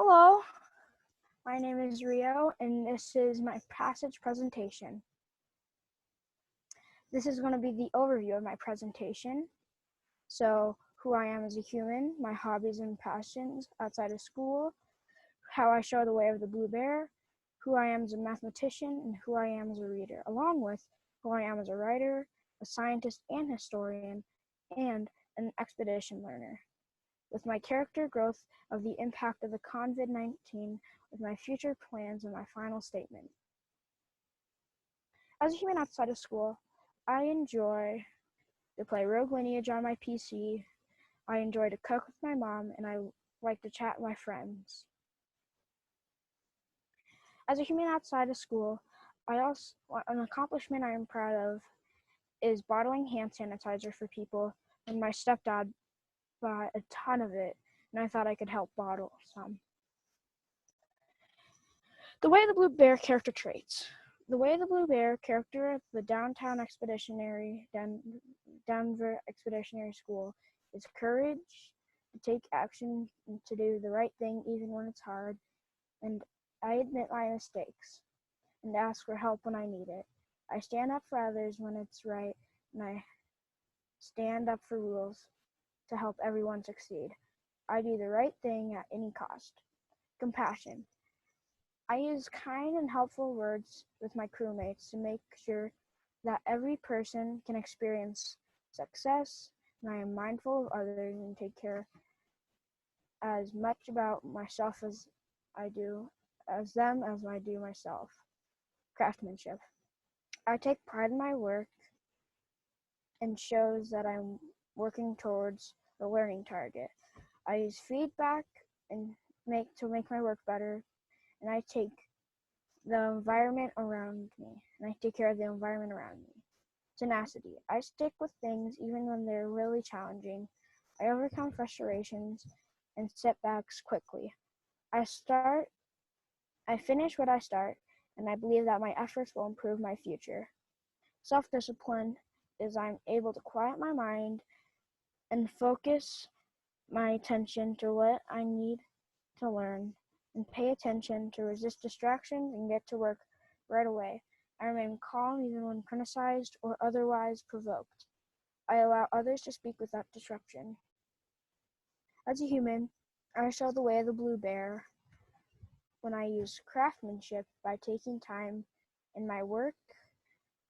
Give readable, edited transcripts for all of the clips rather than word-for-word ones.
Hello, my name is Rio, and this is my passage presentation. This is going to be the overview of my presentation. So, who I am as a human, my hobbies and passions outside of school, how I show the way of the blue bear, who I am as a mathematician, and who I am as a reader, along with who I am as a writer, a scientist and historian, and an expedition learner. With my character growth of the impact of the COVID-19 with my future plans and my final statement. As a human outside of school, I enjoy to play Rogue Lineage on my PC, I enjoy to cook with my mom, and I like to chat with my friends. As a human outside of school, an accomplishment I am proud of is bottling hand sanitizer for people, and my stepdad bought a ton of it, and I thought I could help bottle some. The Way of the Blue Bear character traits. The Way of the Blue Bear character of the Denver Expeditionary School is courage to take action and to do the right thing even when it's hard, and I admit my mistakes and ask for help when I need it. I stand up for others when it's right, and I stand up for rules to help everyone succeed. I do the right thing at any cost. Compassion. I use kind and helpful words with my crewmates to make sure that every person can experience success, and I am mindful of others and take care as much about myself as I do myself. Craftsmanship. I take pride in my work and shows that I'm working towards the learning target. I use feedback and make my work better, and I take the environment around me, and I take care of the environment around me. Tenacity. I stick with things even when they're really challenging. I overcome frustrations and setbacks quickly. I finish what I start, and I believe that my efforts will improve my future. Self-discipline is I'm able to quiet my mind and focus my attention to what I need to learn and pay attention to resist distractions and get to work right away. I remain calm even when criticized or otherwise provoked. I allow others to speak without disruption. As a human, I show the way of the blue bear when I use craftsmanship by taking time in my work.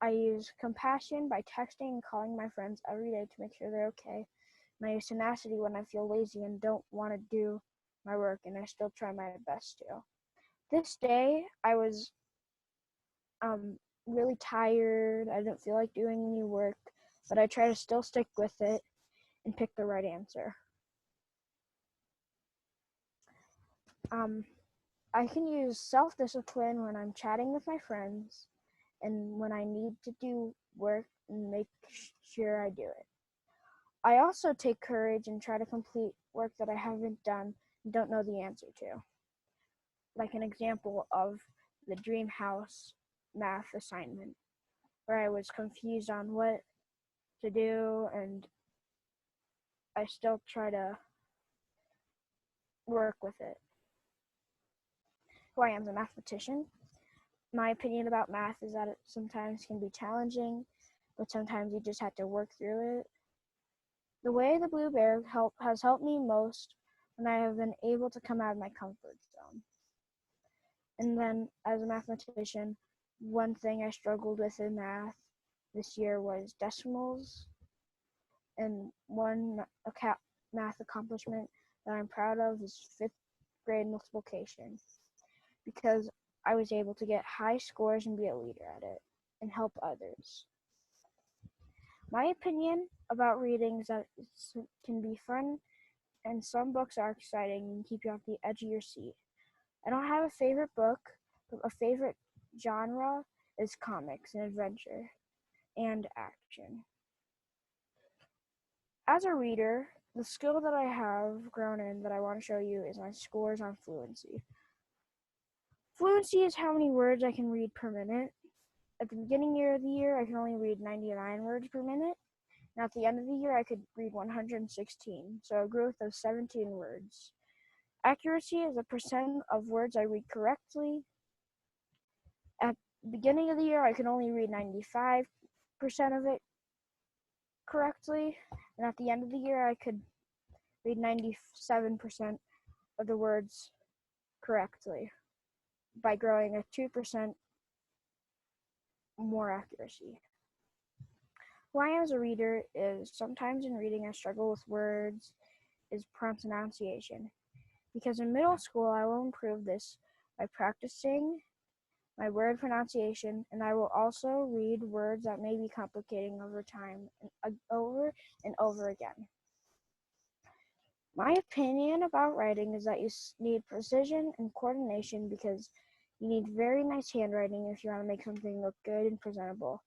I use compassion by texting and calling my friends every day to make sure they're okay. And I use tenacity when I feel lazy and don't want to do my work, and I still try my best to. This day, I was really tired. I didn't feel like doing any work, but I try to still stick with it and pick the right answer. I can use self-discipline when I'm chatting with my friends and when I need to do work and make sure I do it. I also take courage and try to complete work that I haven't done and don't know the answer to. Like an example of the dream house math assignment, where I was confused on what to do, and I still try to work with it. Who I am as a mathematician. My opinion about math is that it sometimes can be challenging, but sometimes you just have to work through it. The Way the Blue Bear has helped me most when I have been able to come out of my comfort zone. And then, as a mathematician, one thing I struggled with in math this year was decimals, and one math accomplishment that I'm proud of is 5th grade multiplication, because I was able to get high scores and be a leader at it and help others. My opinion about reading is that it can be fun, and some books are exciting and keep you off the edge of your seat. I don't have a favorite book, but a favorite genre is comics and adventure and action. As a reader, the skill that I have grown in that I want to show you is my scores on fluency. Fluency is how many words I can read per minute. At the beginning of the year, I can only read 99 words per minute. And at the end of the year, I could read 116, so a growth of 17 words. Accuracy is the percent of words I read correctly. At the beginning of the year, I could only read 95% of it correctly, and at the end of the year, I could read 97% of the words correctly by growing a 2% more accuracy. Who I am as a reader is sometimes in reading I struggle with words is pronunciation. Because in middle school I will improve this by practicing my word pronunciation, and I will also read words that may be complicating over time and over and over again. My opinion about writing is that you need precision and coordination because you need very nice handwriting if you want to make something look good and presentable.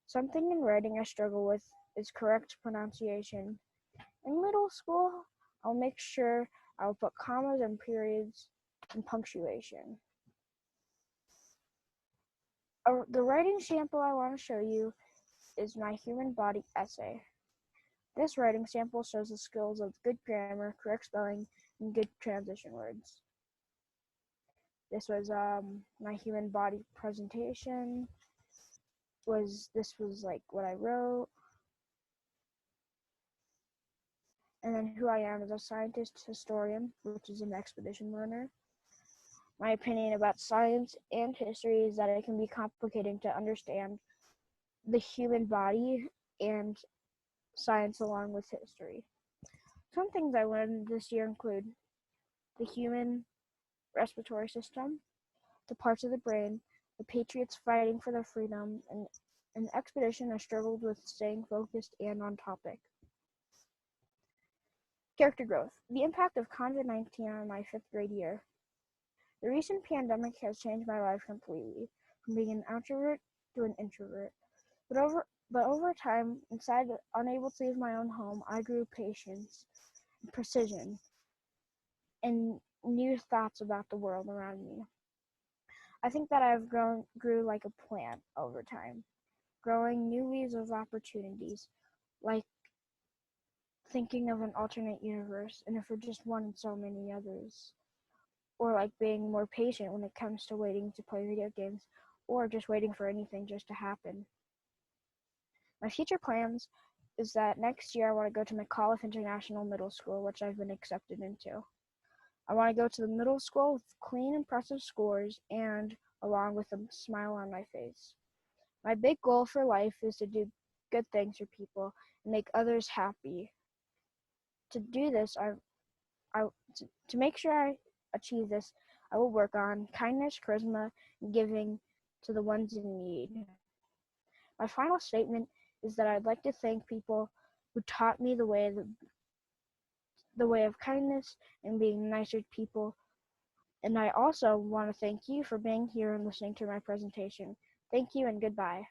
Something in writing I struggle with is correct pronunciation. In middle school, I'll make sure I'll put commas and periods and punctuation. The writing sample I want to show you is my human body essay. This writing sample shows the skills of good grammar, correct spelling, and good transition words. This was my human body presentation. This was like what I wrote. And then who I am as a scientist historian, which is an expedition learner. My opinion about science and history is that it can be complicating to understand the human body and science along with history. Some things I learned this year include the human respiratory system, the parts of the brain, the patriots fighting for their freedom, and an expedition I struggled with staying focused and on topic. Character growth. The impact of COVID-19 on my 5th grade year. The recent pandemic has changed my life completely, from being an introvert to an introvert. But over time, inside, unable to leave my own home, I grew patience, precision, and new thoughts about the world around me. I think that I've grew like a plant over time, growing new leaves of opportunities, like thinking of an alternate universe, and if we're just one and so many others. Or like being more patient when it comes to waiting to play video games, or just waiting for anything just to happen. My future plans is that next year I want to go to McAuliffe International Middle School, which I've been accepted into. I want to go to the middle school with clean, impressive scores and along with a smile on my face. My big goal for life is to do good things for people and make others happy. To do this, to make sure I achieve this, I will work on kindness, charisma, and giving to the ones in need. My final statement is that I'd like to thank people who taught me the way of kindness and being nicer to people. And I also want to thank you for being here and listening to my presentation. Thank you and goodbye.